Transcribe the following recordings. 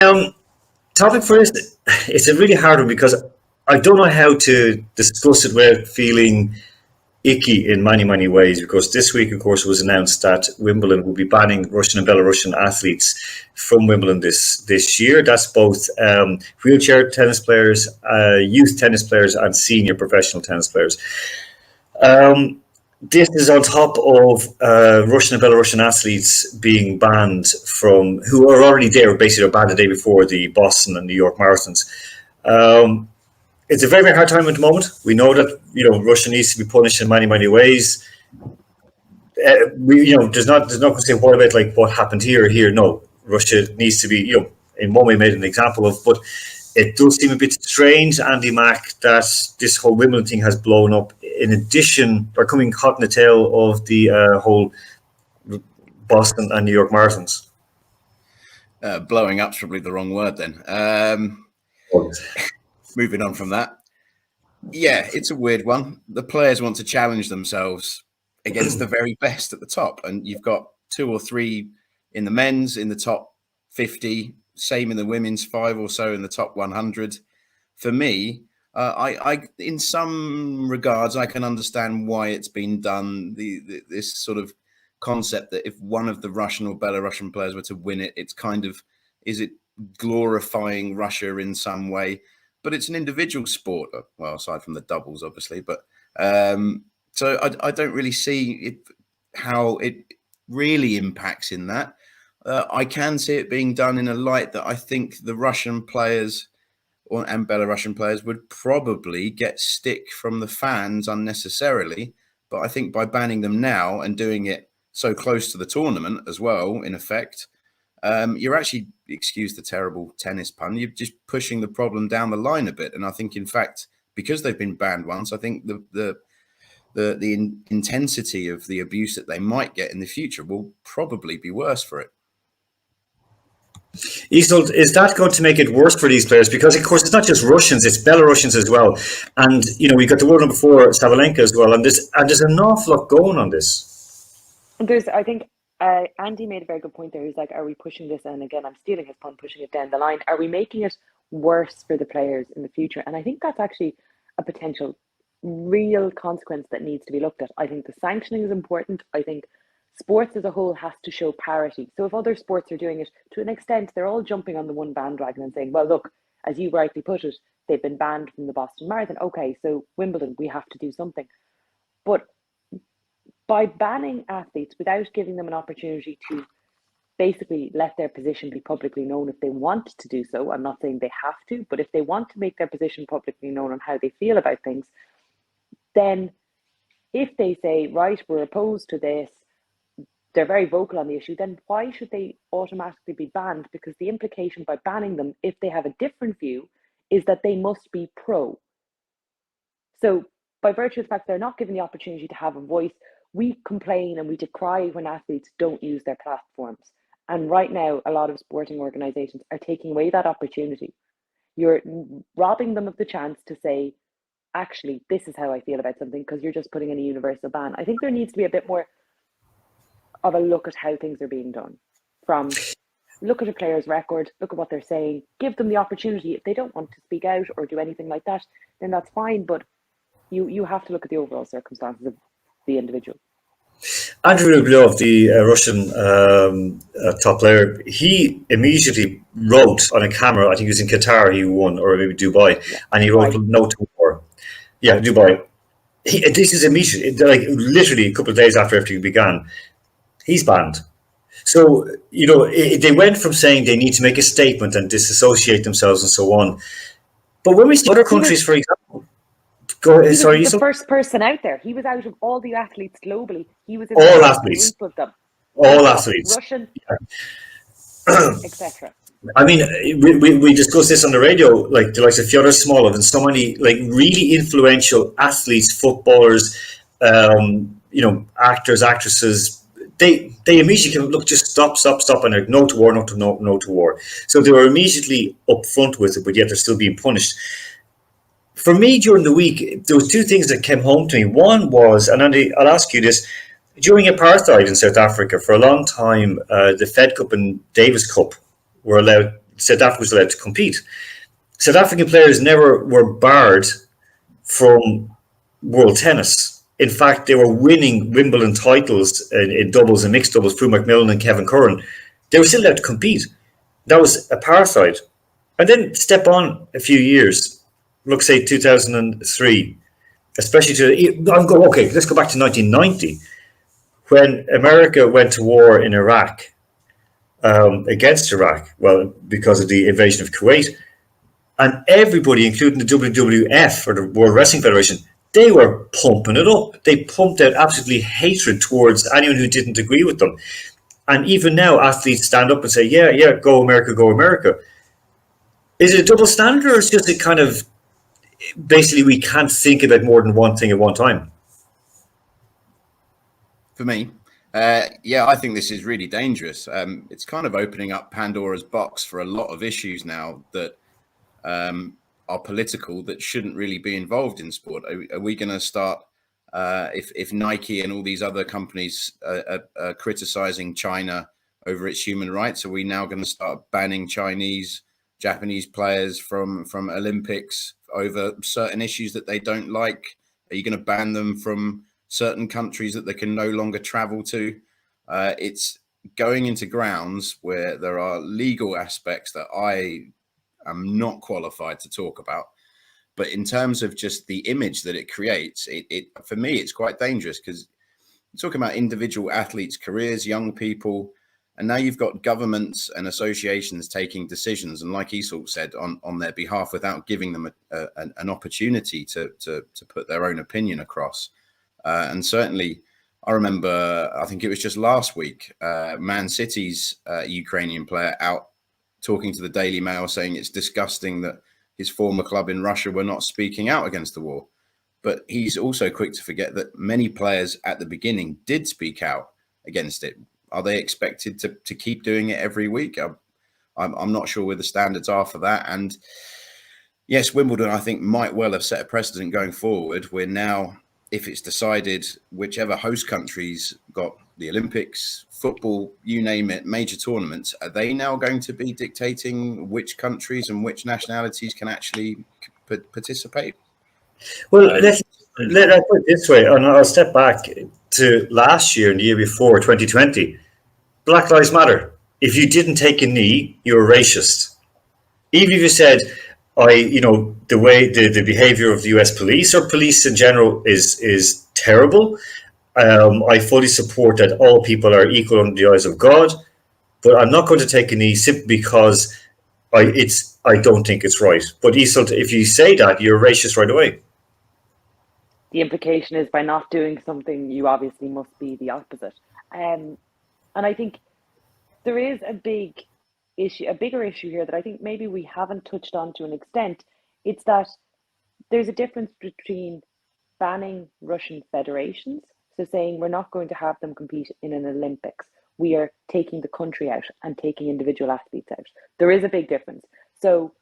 Um, Topic for this, it's a really hard one because I don't know how to discuss it without feeling icky in many, many ways. Because this week, of course, it was announced that Wimbledon will be banning Russian and Belarusian athletes from Wimbledon this year. That's both wheelchair tennis players, youth tennis players, and senior professional tennis players. Um, this is on top of Russian and Belarusian athletes being banned from, who are already there, basically are banned the day before the Boston and New York marathons. Um, it's a very, very hard time at the moment. We know that Russia needs to be punished in many, many ways. There's not going to say what about like what happened here or here. No, Russia needs to be in one way made an example of, but it does seem a bit strange, Andy Mac, that this whole Wimbledon thing has blown up. In addition, they're coming hot in the tail of the whole Boston and New York marathons. Blowing up's probably the wrong word then. Moving on from that. Yeah, it's a weird one. The players want to challenge themselves against the very best at the top. And you've got 2 or 3 in the men's, in the top 50, same in the women's, 5 or so in the top 100. For me, I in some regards, I can understand why it's been done. This sort of concept that if one of the Russian or Belarusian players were to win it, it's kind of, is it glorifying Russia in some way? But it's an individual sport, well, aside from the doubles, obviously. But so I don't really see how it really impacts in that. I can see it being done in a light that I think the Russian players and Belarusian players would probably get stick from the fans unnecessarily. But I think by banning them now and doing it so close to the tournament as well, in effect, you're actually, excuse the terrible tennis pun, you're just pushing the problem down the line a bit. And I think, in fact, because they've been banned once, I think the intensity of the abuse that they might get in the future will probably be worse for it. Iseult, is that going to make it worse for these players? Because, of course, it's not just Russians, it's Belarusians as well. And, we got the world number 4, Sabalenka, as well. And there's an awful lot going on this. I think Andy made a very good point there. He's like, are we pushing this? And again, I'm stealing his pun, pushing it down the line. Are we making it worse for the players in the future? And I think that's actually a potential real consequence that needs to be looked at. I think the sanctioning is important. I think sports as a whole has to show parity. So if other sports are doing it to an extent, they're all jumping on the one bandwagon and saying, well, look, as you rightly put it, they've been banned from the Boston Marathon. Okay, so Wimbledon, we have to do something. But by banning athletes without giving them an opportunity to basically let their position be publicly known if they want to do so, I'm not saying they have to, but if they want to make their position publicly known on how they feel about things, then if they say, right, we're opposed to this, they're very vocal on the issue, then why should they automatically be banned? Because the implication by banning them, if they have a different view, is that they must be pro. So by virtue of the fact they're not given the opportunity to have a voice, we complain and we decry when athletes don't use their platforms. And right now, a lot of sporting organizations are taking away that opportunity. You're robbing them of the chance to say, actually, this is how I feel about something, because you're just putting in a universal ban. I think there needs to be a bit more of a look at how things are being done. From look at a player's record, look at what they're saying, give them the opportunity. If they don't want to speak out or do anything like that, then that's fine. But you have to look at the overall circumstances of the individual. Andrew Rublev, the Russian top player, he immediately wrote on a camera, I think he was in Qatar, he won, or maybe Dubai, and he wrote no to war. Yeah, Dubai. This is immediate, like literally a couple of days after everything began. He's banned. So, they went from saying they need to make a statement and disassociate themselves and so on. But when we see other countries, for example, the first person out there. He was out of all the athletes globally. He was in all athletes. Group of them. All athletes. Russian, etc. I mean, we discussed this on the radio, like the likes of Fyodor Smolov and so many like really influential athletes, footballers, actors, actresses. They immediately came, look, just stop, and they're no to war, no to war. So they were immediately upfront with it, but yet they're still being punished. For me, during the week, there was 2 things that came home to me. One was, and Andy, I'll ask you this, during apartheid in South Africa, for a long time, the Fed Cup and Davis Cup were allowed South Africa was allowed to compete. South African players never were barred from world tennis. In fact, they were winning Wimbledon titles in doubles and mixed doubles through Macmillan and Kevin Curran. They were still allowed to compete. That was apartheid. And then step on a few years, look, say 2003, especially okay, let's go back to 1990, when America went to war in Iraq, against Iraq, well, because of the invasion of Kuwait. And everybody, including the WWF, or the World Wrestling Federation, they were pumping it up. They pumped out absolutely hatred towards anyone who didn't agree with them. And even now, athletes stand up and say, yeah, go America, go America. Is it a double standard, or is it just a kind of, basically, we can't think about more than one thing at one time? For me, I think this is really dangerous. It's kind of opening up Pandora's box for a lot of issues now that are political, that shouldn't really be involved in sport. Are we going to start, if Nike and all these other companies are criticizing China over its human rights, are we now going to start banning Japanese players from Olympics over certain issues that they don't like? Are you going to ban them from certain countries that they can no longer travel to? It's going into grounds where there are legal aspects that I am not qualified to talk about. But in terms of just the image that it creates, it for me, it's quite dangerous, because you're talking about individual athletes' careers, young people, and now you've got governments and associations taking decisions, and like Iseult said, on their behalf, without giving them an opportunity to put their own opinion across. And certainly, I remember, I think it was just last week, Man City's Ukrainian player out talking to the Daily Mail, saying it's disgusting that his former club in Russia were not speaking out against the war. But he's also quick to forget that many players at the beginning did speak out against it. Are they expected to keep doing it every week? I'm not sure where the standards are for that. And yes, Wimbledon, I think, might well have set a precedent going forward, where now, if it's decided, whichever host countries got the Olympics, football, you name it, major tournaments, are they now going to be dictating which countries and which nationalities can actually participate? Well, let's put it this way, and I'll step back to last year and the year before, 2020. Black Lives Matter. If you didn't take a knee, you're a racist. Even if you said, the way the behavior of the US police, or police in general, is terrible. I fully support that all people are equal under the eyes of God, but I'm not going to take a knee simply because I don't think it's right. But Iseult, if you say that, you're a racist right away. The implication is, by not doing something, you obviously must be the opposite. And I think there is a bigger issue here that I think maybe we haven't touched on to an extent. It's that there's a difference between banning Russian federations, so saying we're not going to have them compete in an Olympics. We are taking the country out and taking individual athletes out. There is a big difference. So,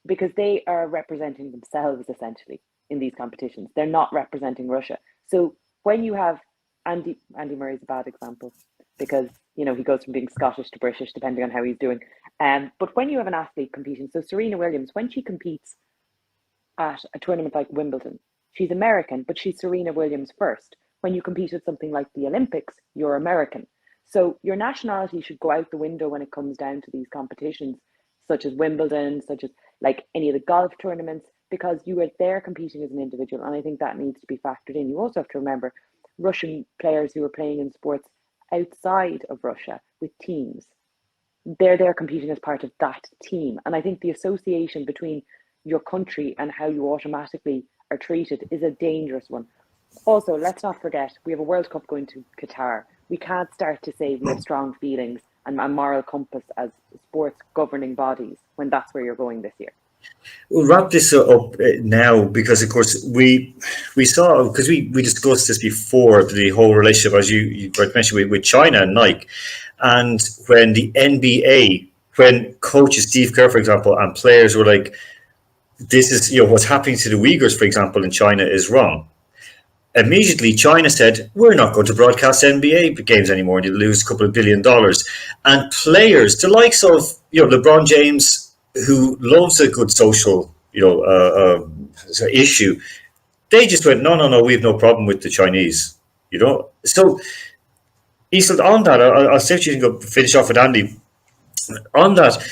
because they are representing themselves essentially in these competitions, they're not representing Russia. So when you have Andy Murray's a bad example, because he goes from being Scottish to British depending on how he's doing. But when you have an athlete competing, so Serena Williams, when she competes at a tournament like Wimbledon, she's American, but she's Serena Williams first. When you compete at something like the Olympics, you're American. So your nationality should go out the window when it comes down to these competitions, such as Wimbledon, such as like any of the golf tournaments, because you are there competing as an individual. And I think that needs to be factored in. You also have to remember Russian players who are playing in sports outside of Russia with teams. They're there competing as part of that team. And I think the association between your country and how you automatically are treated is a dangerous one. Also, let's not forget, we have a World Cup going to Qatar. We can't start to say we have strong feelings and a moral compass as sports governing bodies when that's where you're going this year. We'll wrap this up now, because, of course, we saw, because we discussed this before, the whole relationship, as you mentioned, with China and Nike. And when the NBA, when coaches, Steve Kerr, for example, and players were like, this is, what's happening to the Uyghurs, for example, in China is wrong. immediately China said, we're not going to broadcast NBA games anymore, and you lose a couple of $1 billion. And players, the likes of LeBron James, who loves a good social issue, they just went, no, we have no problem with the Chinese. So Iseult, on that, I'll see if you can go finish off with Andy. On that,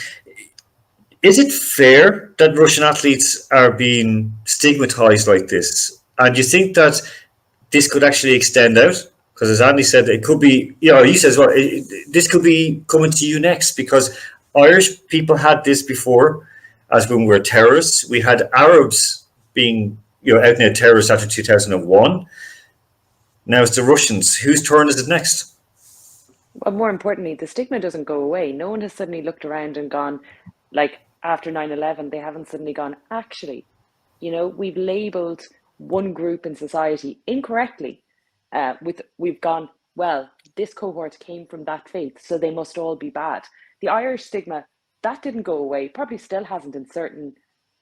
is it fair that Russian athletes are being stigmatized like this? And do you think that this could actually extend out? Because as Andy said, it could be, he says, well, this could be coming to you next, because Irish people had this before, as when we were terrorists. We had Arabs being, out and out terrorists after 2001. Now it's the Russians. Whose turn is it next? Well, more importantly, the stigma doesn't go away. No one has suddenly looked around and gone, like after 9/11, they haven't suddenly gone, actually, we've labelled one group in society incorrectly. We've gone, well, this cohort came from that faith, so they must all be bad. The Irish stigma, that didn't go away, probably still hasn't in certain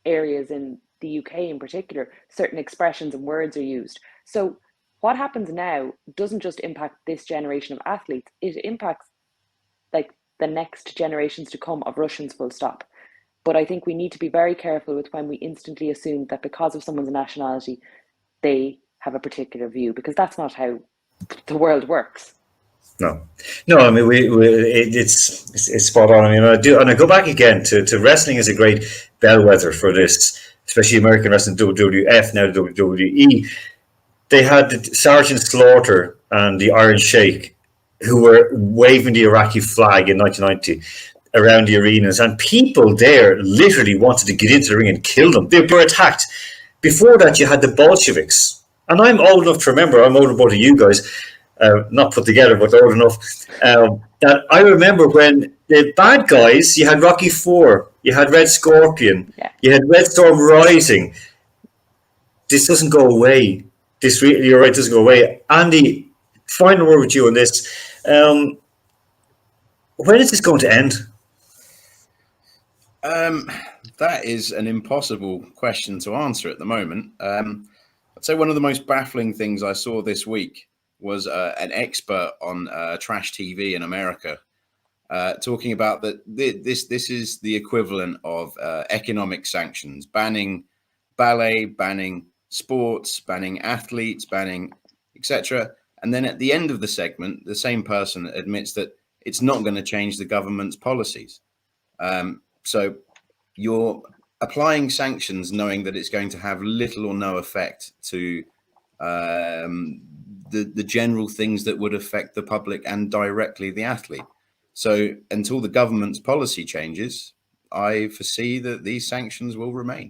areas in the UK in particular. Certain expressions and words are used. So what happens now doesn't just impact this generation of athletes, it impacts like the next generations to come of Russians, full stop. But I think we need to be very careful with when we instantly assume that because of someone's nationality, they have a particular view, because that's not how the world works. No. I mean, it's spot on. I mean, I go back again to wrestling is a great bellwether for this, especially American wrestling, WWF, now WWE. They had the Sergeant Slaughter and the Iron Sheik, who were waving the Iraqi flag in 1990 around the arenas, and people there literally wanted to get into the ring and kill them. They were attacked. Before that, you had the Bolsheviks, and I'm old enough to remember. I'm older than you guys, not put together, but old enough that I remember when the bad guys. You had Rocky IV, you had Red Scorpion, you had Red Storm Rising. This doesn't go away. You're right, doesn't go away. Andy, final word with you on this. When is this going to end? That is an impossible question to answer at the moment. I'd say one of the most baffling things I saw this week was an expert on trash TV in America talking about that this is the equivalent of economic sanctions, banning ballet, banning sports, banning athletes, banning etc. And then at the end of the segment, the same person admits that it's not going to change the government's policies. So you're applying sanctions knowing that it's going to have little or no effect to the general things that would affect the public and directly the athlete. So until the government's policy changes, I foresee that these sanctions will remain.